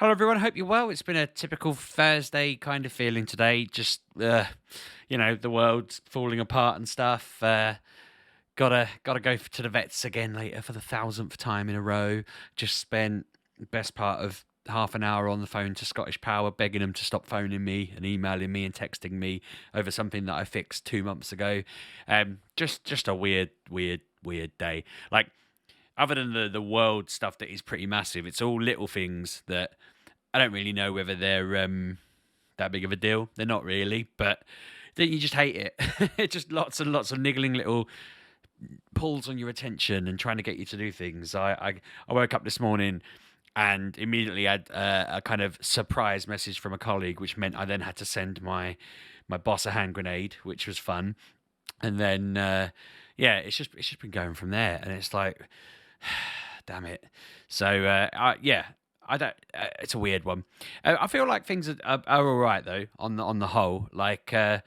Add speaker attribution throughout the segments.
Speaker 1: Hello, everyone. Hope you're well. It's been a typical Thursday kind of feeling today. Just, the world's falling apart and stuff. Gotta go to the vets again later for the thousandth time in a row. Just spent the best part of half an hour on the phone to Scottish Power, begging them to stop phoning me and emailing me and texting me over something that I fixed 2 months ago. Just a weird day. Like, other than the world stuff that is pretty massive, it's all little things that I don't really know whether they're that big of a deal. They're not really, but then you just hate it. It's just lots and lots of niggling little pulls on your attention and trying to get you to do things. I woke up this morning and immediately had a kind of surprise message from a colleague, which meant I then had to send my boss a hand grenade, which was fun. And then it's just been going from there, and it's like, damn it. So I don't. It's a weird one. I feel like things are all right though on the whole. Like I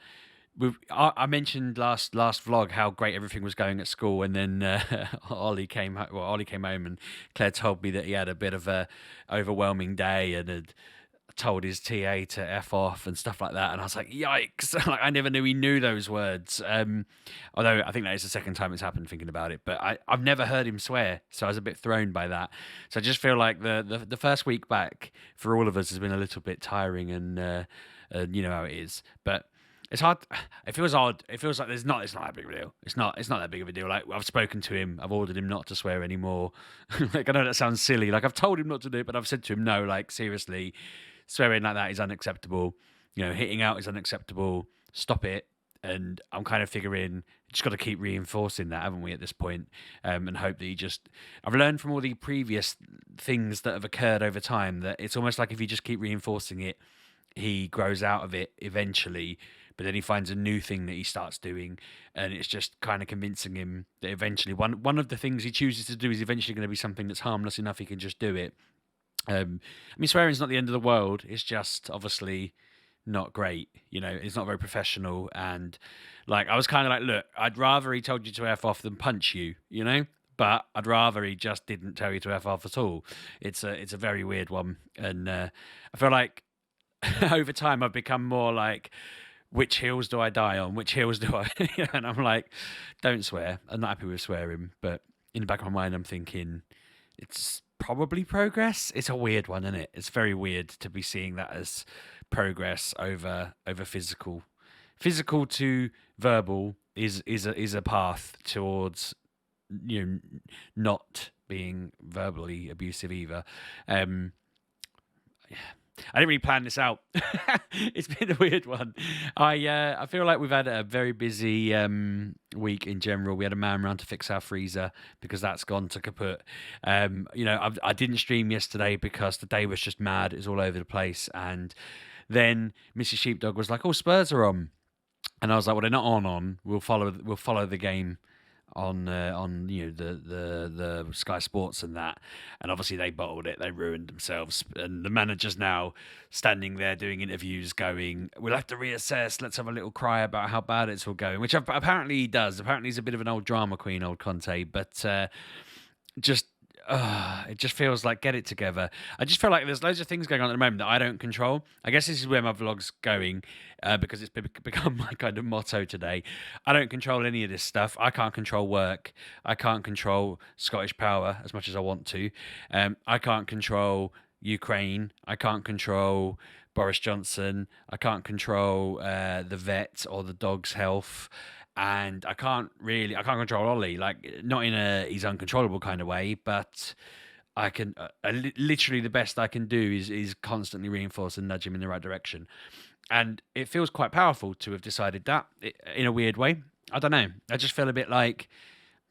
Speaker 1: mentioned last vlog how great everything was going at school, and then Ollie came home, and Claire told me that he had a bit of a overwhelming day and had told his TA to F off and stuff like that. And I was like, yikes. Like, I never knew he knew those words. Although I think that is the second time it's happened thinking about it. But I've never heard him swear. So I was a bit thrown by that. So I just feel like the first week back for all of us has been a little bit tiring, and you know how it is. But it's hard. It feels odd. It feels like it's not that big of a deal. It's not that big of a deal. Like, I've spoken to him. I've ordered him not to swear anymore. Like, I know that sounds silly. Like, I've told him not to do it, but I've said to him, no, like, seriously, swearing like that is unacceptable. Hitting out is unacceptable. Stop it. And I'm kind of figuring, just got to keep reinforcing that, haven't we, at this point? And hope that I've learned from all the previous things that have occurred over time that it's almost like if you just keep reinforcing it, he grows out of it eventually, but then he finds a new thing that he starts doing, and it's just kind of convincing him that eventually one of the things he chooses to do is eventually going to be something that's harmless enough he can just do it. I mean, swearing's not the end of the world. It's just obviously not great. It's not very professional. And like, I was kind of like, look, I'd rather he told you to F off than punch you, but I'd rather he just didn't tell you to F off at all. It's a very weird one. And I feel like over time I've become more like, which hills do I die on? Which hills do I? And I'm like, don't swear. I'm not happy with swearing. But in the back of my mind, I'm thinking, it's probably progress. It's a weird one, isn't it? It's very weird to be seeing that as progress over physical. Physical to verbal is a path towards not being verbally abusive either. Yeah. I didn't really plan this out. It's been a weird one. I feel like we've had a very busy week in general. We had a man round to fix our freezer because that's gone to kaput. I didn't stream yesterday because the day was just mad. It was all over the place. And then Mrs. Sheepdog was like, "Oh, Spurs are on," and I was like, "Well, they're not on. We'll follow the game on the Sky Sports and that." And obviously they bottled it. They ruined themselves. And the manager's now standing there doing interviews going, "We'll have to reassess. Let's have a little cry about how bad it's all going," which apparently he does. Apparently he's a bit of an old drama queen, old Conte. But just it just feels like, get it together. I just feel like there's loads of things going on at the moment that I don't control. I guess this is where my vlog's going, because it's become my kind of motto today. I don't control any of this stuff. I can't control work. I can't control Scottish Power as much as I want to. I can't control Ukraine. I can't control Boris Johnson. I can't control the vet or the dog's health. And I can't control Ollie, like, not in a he's uncontrollable kind of way, but I can literally the best I can do is constantly reinforce and nudge him in the right direction. And it feels quite powerful to have decided that in a weird way. I don't know. I just feel a bit like,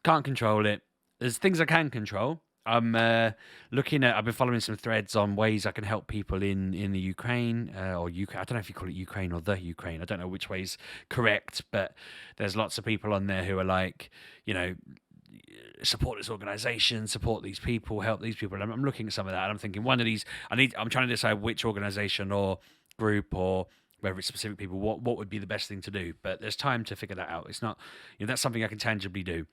Speaker 1: can't control it. There's things I can control. I've been following some threads on ways I can help people in the Ukraine, or UK. I don't know if you call it Ukraine or the Ukraine. I don't know which way's correct, but there's lots of people on there who are like, support this organization, support these people, help these people. And I'm looking at some of that and I'm thinking, one of these, I'm trying to decide which organization or group or whether it's specific people, what would be the best thing to do. But there's time to figure that out. It's not, that's something I can tangibly do.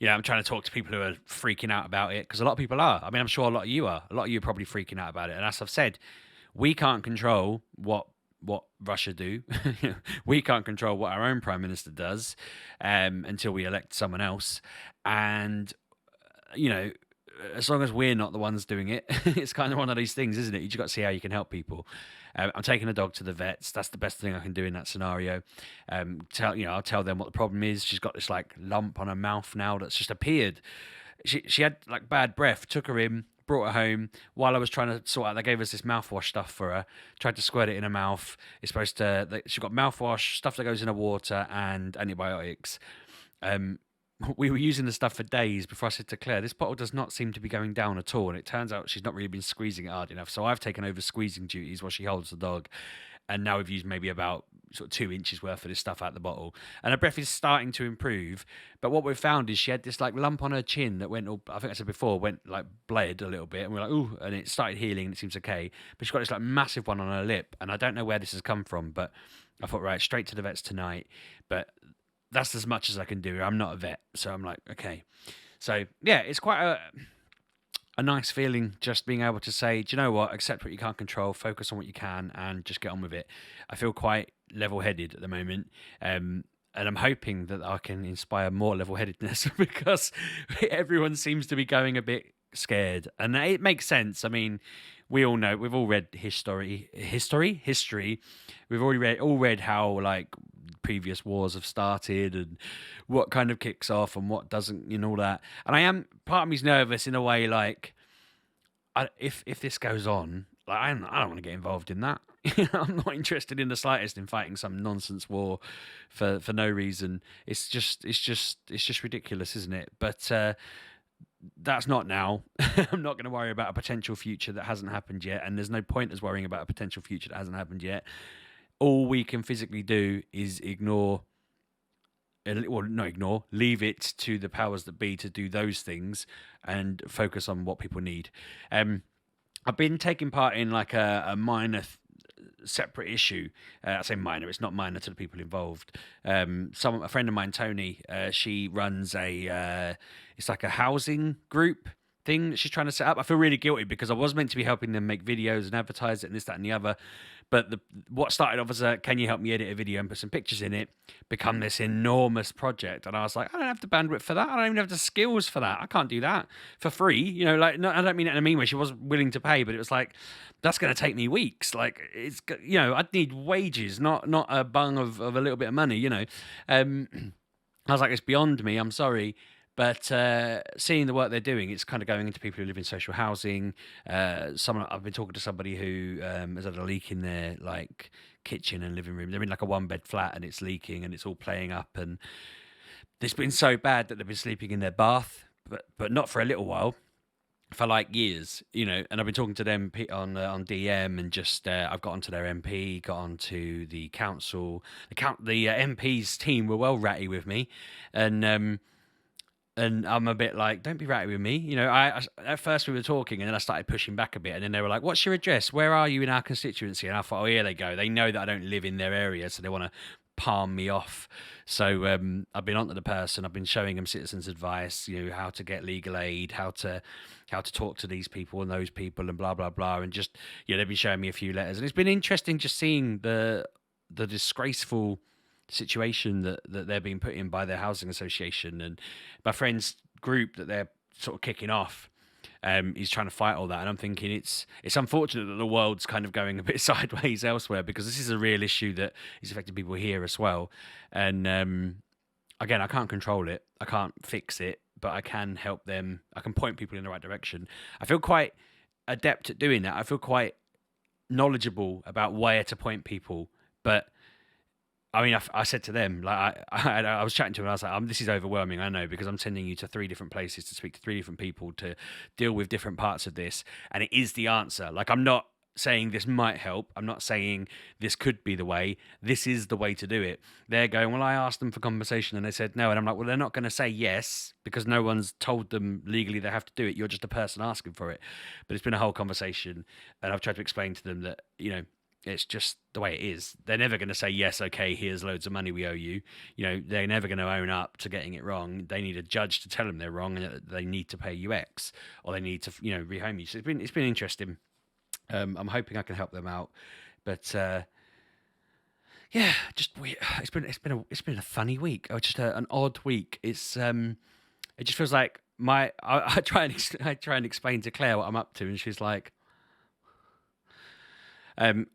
Speaker 1: I'm trying to talk to people who are freaking out about it because a lot of people are. I mean, I'm sure a lot of you are. A lot of you are probably freaking out about it. And as I've said, we can't control what Russia do. We can't control what our own prime minister does until we elect someone else. And you know, as long as we're not the ones doing it, it's kind of one of these things, isn't it? You just got to see how you can help people. I'm taking a dog to the vets. That's the best thing I can do in that scenario. I'll tell them what the problem is. She's got this like lump on her mouth now that's just appeared. She had like bad breath. Took her in, brought her home. While I was trying to sort out, they gave us this mouthwash stuff for her. Tried to squirt it in her mouth. It's supposed to. She got mouthwash stuff that goes in her water and antibiotics. We were using the stuff for days before I said to Claire, this bottle does not seem to be going down at all. And it turns out she's not really been squeezing it hard enough. So I've taken over squeezing duties while she holds the dog. And now we've used maybe about sort of 2 inches worth of this stuff out the bottle. And her breath is starting to improve. But what we've found is she had this like lump on her chin that went, I think I said before, went like bled a little bit. And we're like, ooh, and it started healing and it seems okay. But she's got this like massive one on her lip. And I don't know where this has come from, but I thought, right, straight to the vets tonight. But that's as much as I can do. I'm not a vet, so I'm like, okay. So yeah, it's quite a nice feeling just being able to say, do you know what? Accept what you can't control, focus on what you can, and just get on with it. I feel quite level-headed at the moment, and I'm hoping that I can inspire more level-headedness because everyone seems to be going a bit scared, and it makes sense. I mean, we all know, we've all read history. We've already read how like previous wars have started and what kind of kicks off and what doesn't and all that. And part of me's nervous in a way, like if this goes on, like I don't want to get involved in that. I'm not interested in the slightest in fighting some nonsense war for no reason. It's just ridiculous, isn't it? But that's not now. I'm not going to worry about a potential future that hasn't happened yet, and there's no point as worrying about a potential future that hasn't happened yet. All we can physically do is leave it to the powers that be to do those things and focus on what people need. I've been taking part in like a minor separate issue. I say minor, it's not minor to the people involved. A friend of mine, Tony, she runs it's like a housing group thing that she's trying to set up. I feel really guilty because I was meant to be helping them make videos and advertise it and this, that, and the other. But what started off as can you help me edit a video and put some pictures in it, become this enormous project. And I was like, I don't have the bandwidth for that. I don't even have the skills for that. I can't do that for free. Like, no, I don't mean it in a mean way. She was willing to pay, but it was like, that's going to take me weeks. Like, it's, I'd need wages, not a bung of a little bit of money, I was like, it's beyond me. I'm sorry. But seeing the work they're doing, it's kind of going into people who live in social housing. I've been talking to somebody who has had a leak in their like kitchen and living room. They're in like a 1-bed flat and it's leaking and it's all playing up. And it's been so bad that they've been sleeping in their bath, but not for a little while, for like years, And I've been talking to them on DM and just I've got onto their MP, got onto the council. The MP's team were well ratty with me, and I'm a bit like, don't be ratty with me. I at first we were talking and then I started pushing back a bit. And then they were like, what's your address? Where are you in our constituency? And I thought, oh, here they go. They know that I don't live in their area, so they want to palm me off. So I've been onto the person. I've been showing them citizens' advice, how to get legal aid, how to talk to these people and those people and blah, blah, blah. And just, they've been showing me a few letters. And it's been interesting just seeing the disgraceful situation that they're being put in by their housing association, and my friend's group that they're sort of kicking off is trying to fight all that. And I'm thinking it's unfortunate that the world's kind of going a bit sideways elsewhere, because this is a real issue that is affecting people here as well. And again, I can't control it, I can't fix it, but I can help them. I can point people in the right direction. I feel quite adept at doing that. I feel quite knowledgeable about where to point people. But I mean, I said to them, like I was chatting to them, and I was like, this is overwhelming, I know, because I'm sending you to 3 different places to speak to 3 different people to deal with different parts of this, and it is the answer. Like, I'm not saying this might help. I'm not saying this could be the way. This is the way to do it. They're going, well, I asked them for compensation and they said no. And I'm like, well, they're not going to say yes because no one's told them legally they have to do it. You're just a person asking for it. But it's been a whole conversation, and I've tried to explain to them that, It's just the way it is. They're never going to say, yes, okay, here's loads of money we owe you. They're never going to own up to getting it wrong. They need a judge to tell them they're wrong and that they need to pay you X, or they need to, rehome you. So it's been interesting. I'm hoping I can help them out, but yeah, just weird. It's been a funny week, or just an odd week. It just feels like I try and explain to Claire what I'm up to, and she's like, saying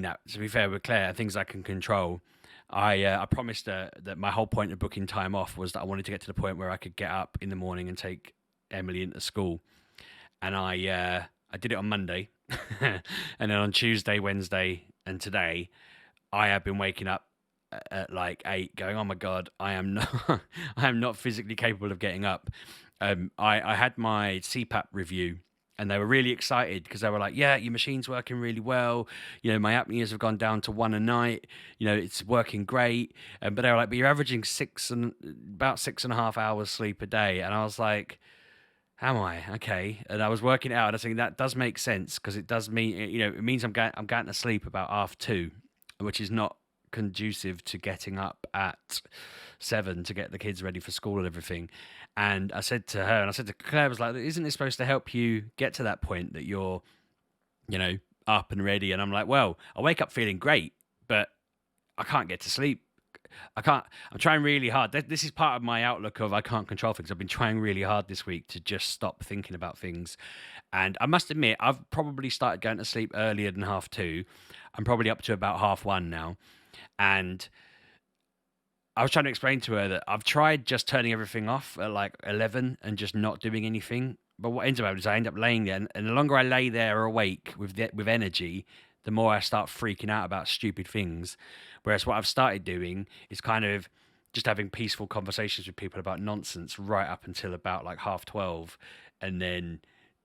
Speaker 1: that, to be fair with Claire, things I can control. I promised her that my whole point of booking time off was that I wanted to get to the point where I could get up in the morning and take Emily into school, and I did it on Monday, and then on Tuesday, Wednesday, and today, I have been waking up at like 8, going, "Oh my god, I am not, I am not physically capable of getting up." I had my CPAP review, and they were really excited because they were like, "Yeah, your machine's working really well. My apneas have gone down to 1 a night. It's working great." But they were like, "But you're averaging about 6.5 hours sleep a day," and I was like, "Am I okay?" And I was working it out, and I was thinking that does make sense because it does mean, it means I'm going to sleep about 2:30, which is not conducive to getting up at 7 to get the kids ready for school and everything. And I said to her, and I said to Claire, I was like, "Isn't this supposed to help you get to that point that you're, up and ready?" And I'm like, "Well, I wake up feeling great, but I can't get to sleep. I'm trying really hard. This is part of my outlook of I can't control things. I've been trying really hard this week to just stop thinking about things. And I must admit, I've probably started going to sleep earlier than 2:30. I'm probably up to about 1:30 now. And I was trying to explain to her that I've tried just turning everything off at like 11 and just not doing anything. But what ends up happening is I end up laying there. And the longer I lay there awake with energy, the more I start freaking out about stupid things. Whereas what I've started doing is kind of just having peaceful conversations with people about nonsense right up until about like 12:30, and then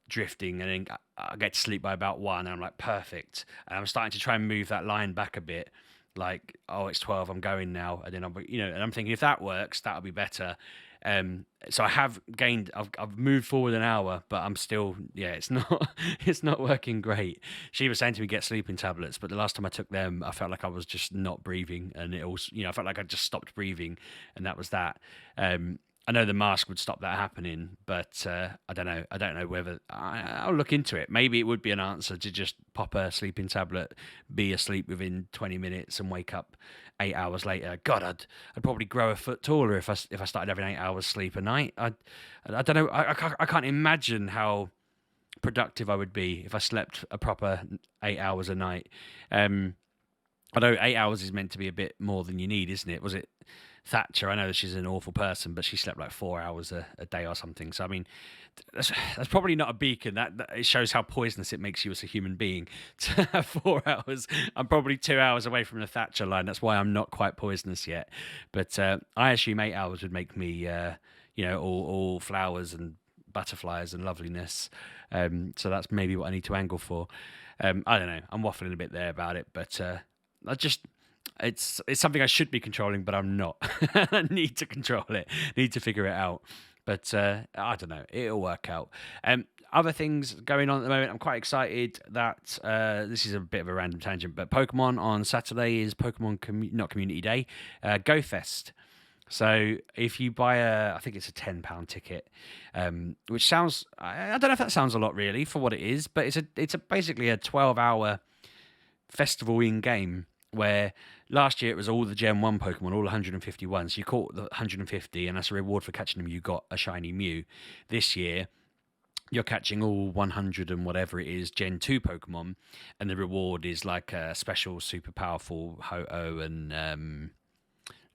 Speaker 1: drifting, and then I get to sleep by about 1, and I'm like, perfect. And I'm starting to try and move that line back a bit. Like, oh, it's 12, I'm going now. And then and I'm thinking if that works, that'll be better. So I've moved forward an hour, but I'm still, it's not, it's not working great. She was saying to me, get sleeping tablets, but the last time I took them, I felt like I was just not breathing, and it also, I felt like I just stopped breathing, and that was that. I know the mask would stop that happening, but I don't know. I don't know whether I'll look into it. Maybe it would be an answer to just pop a sleeping tablet, be asleep within 20 minutes, and wake up 8 hours later. God, I'd probably grow a foot taller if I started having 8 hours sleep a night. I don't know. I can't imagine how productive I would be if I slept a proper 8 hours a night. Although 8 hours is meant to be a bit more than you need, isn't it? Was it Thatcher? I know that she's an awful person, but she slept like 4 hours a day or something. So I mean, that's probably not a beacon. That it shows how poisonous it makes you as a human being to have 4 hours. I'm probably 2 hours away from the Thatcher line. That's why I'm not quite poisonous yet. But I assume 8 hours would make me, all flowers and butterflies and loveliness. So that's maybe what I need to angle for. I don't know. I'm waffling a bit there about it, but it's something I should be controlling, but I'm not. I need to control it. Need to figure it out. But I don't know. It'll work out. Other things going on at the moment. I'm quite excited that this is a bit of a random tangent, but Pokemon on Saturday is not Community Day, Go Fest. So if you buy I think it's a £10 ticket, which sounds, I don't know if that sounds a lot really for what it is, but it's basically a 12-hour festival in game, where last year it was all the Gen 1 Pokemon, all 151. So you caught the 150, and as a reward for catching them, you got a shiny Mew. This year, you're catching all 100 and whatever it is Gen 2 Pokemon, and the reward is like a special super powerful Ho-Oh and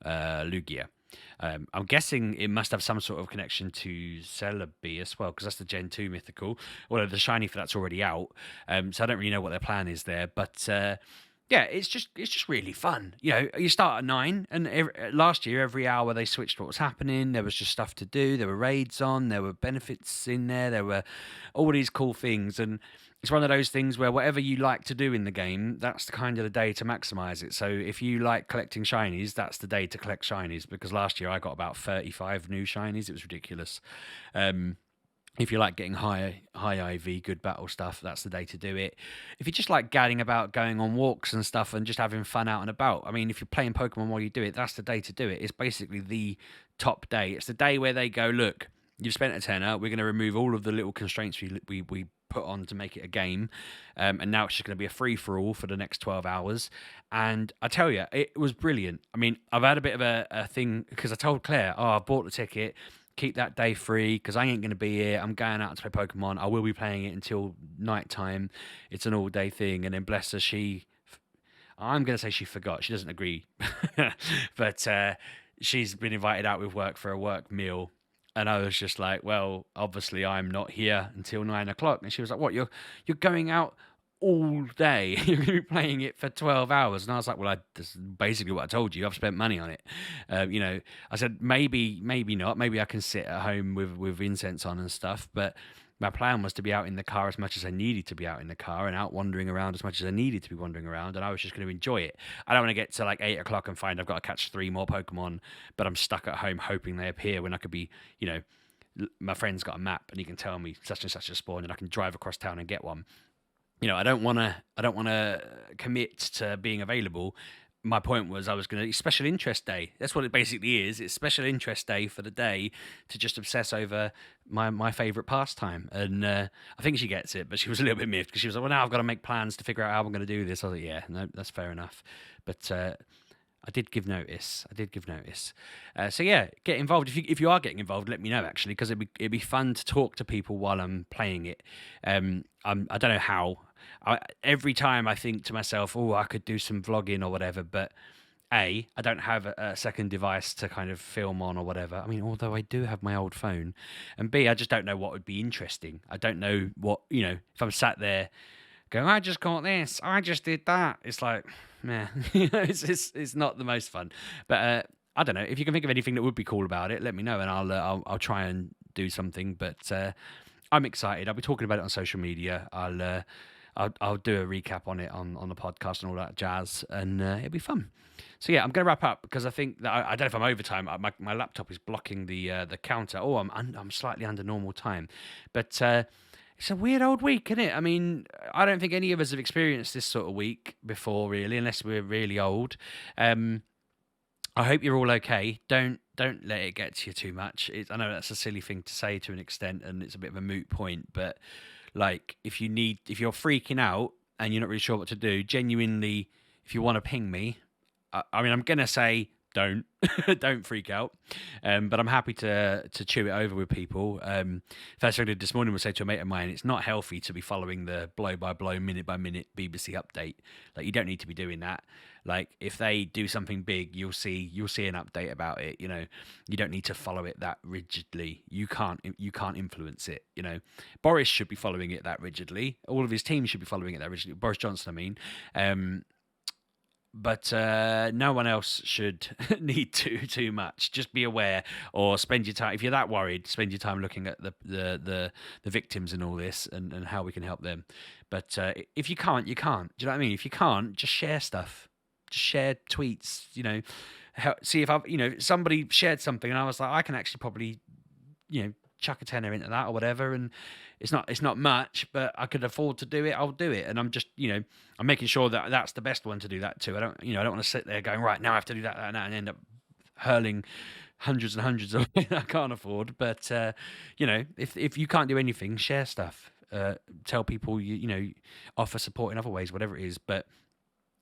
Speaker 1: Lugia. I'm guessing it must have some sort of connection to Celebi as well, because that's the Gen 2 mythical. Although the shiny for that's already out, so I don't really know what their plan is there. But yeah, it's just really fun. You start at 9, and last year every hour they switched what was happening. There was just stuff to do. There were raids on. There were benefits in there. There were all these cool things, and it's one of those things where whatever you like to do in the game, that's the kind of the day to maximize it. So if you like collecting shinies, that's the day to collect shinies, because last year I got about 35 new shinies. It was ridiculous. If you like getting high IV, good battle stuff, that's the day to do it. If you just like gadding about, going on walks and stuff, and just having fun out and about, I mean, if you're playing Pokemon while you do it, that's the day to do it. It's basically the top day. It's the day where they go, look, you've spent a tenner. We're going to remove all of the little constraints we put on to make it a game, and now it's just going to be a free for all for the next 12 hours. And I tell you, it was brilliant. I mean, I've had a bit of a thing because I told Claire, oh, I bought the ticket, keep that day free because I ain't going to be here. I'm going out to play Pokemon. I will be playing it until night time. It's an all day thing. And then bless her, I'm going to say she forgot. She doesn't agree. But she's been invited out with work for a work meal. And I was just like, well, obviously I'm not here until 9 o'clock. And she was like, what, you're going out all day? You're going to be playing it for 12 hours? And I was like, well, that's basically what I told you. I've spent money on it. I said, maybe not. Maybe I can sit at home with incense on and stuff. But my plan was to be out in the car as much as I needed to be out in the car and out wandering around as much as I needed to be wandering around. And I was just going to enjoy it. I don't want to get to like 8 o'clock and find I've got to catch 3 more Pokemon, but I'm stuck at home hoping they appear when I could be, my friend's got a map and he can tell me such and such a spawn and I can drive across town and get one. I don't want to commit to being available. My point was I was going to special interest day. That's what it basically is. It's special interest day for the day to just obsess over my favorite pastime. And I think she gets it, but she was a little bit miffed because she was like, well, now I've got to make plans to figure out how I'm going to do this. I was like, yeah, no, that's fair enough. But I did give notice. So yeah, get involved. If you are getting involved, let me know actually, because it'd be fun to talk to people while I'm playing it. I don't know how. Every time I think to myself, oh, I could do some vlogging or whatever, but I don't have a second device to kind of film on or whatever. I mean, although I do have my old phone, and B, I just don't know what would be interesting. I don't know what, if I'm sat there going, I just got this, I just did that. It's like, man, it's not the most fun. But I don't know. If you can think of anything that would be cool about it, let me know, and I'll try and do something. But I'm excited. I'll be talking about it on social media. I'll do a recap on it on the podcast and all that jazz, and it'll be fun. So yeah, I'm going to wrap up because I think that I don't know if I'm over time. My laptop is blocking the counter. Oh, I'm slightly under normal time, but it's a weird old week, isn't it? I mean, I don't think any of us have experienced this sort of week before, really, unless we're really old. I hope you're all okay. Don't let it get to you too much. I know that's a silly thing to say to an extent, and it's a bit of a moot point, but like if you're freaking out and you're not really sure what to do, genuinely, if you want to ping me, I mean, I'm gonna say don't don't freak out, but I'm happy to chew it over with people. First thing I did this morning was say to a mate of mine, it's not healthy to be following the blow by blow, minute by minute BBC update. Like, you don't need to be doing that. Like, if they do something big, you'll see an update about it. You don't need to follow it that rigidly. You can't influence it. Boris should be following it that rigidly. All of his team should be following it that rigidly. Boris Johnson, I mean. But no one else should need to too much. Just be aware, or spend your time. If you're that worried, spend your time looking at the victims and all this, and how we can help them. But if you can't, you can't. Do you know what I mean? If you can't, just share stuff. Just share tweets. See if somebody shared something, and I was like, I can actually probably, chuck a tenner into that or whatever, and it's not much, but I could afford to do it. I'll do it, and I'm just I'm making sure that that's the best one to do that too. I don't want to sit there going, right, now I have to do that and end up hurling hundreds and hundreds of I can't afford. But if you can't do anything, share stuff. Tell people offer support in other ways, whatever it is. But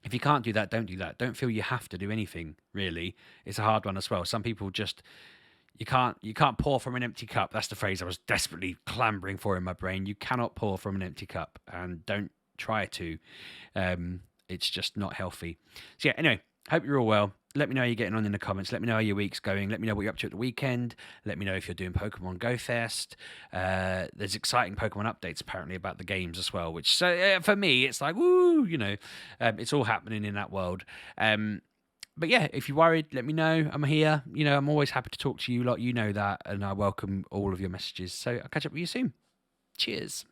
Speaker 1: if you can't do that, don't do that. Don't feel you have to do anything. Really, it's a hard one as well. Some people just. You can't pour from an empty cup. That's the phrase I was desperately clambering for in my brain. You cannot pour from an empty cup, and don't try to. It's just not healthy. So yeah, anyway, hope you're all well. Let me know how you're getting on in the comments. Let me know how your week's going. Let me know what you're up to at the weekend. Let me know if you're doing Pokemon Go Fest. There's exciting Pokemon updates apparently about the games as well, which for me, it's like, woo, it's all happening in that world. But yeah, if you're worried, let me know. I'm here. I'm always happy to talk to you lot. You know that. And I welcome all of your messages. So I'll catch up with you soon. Cheers.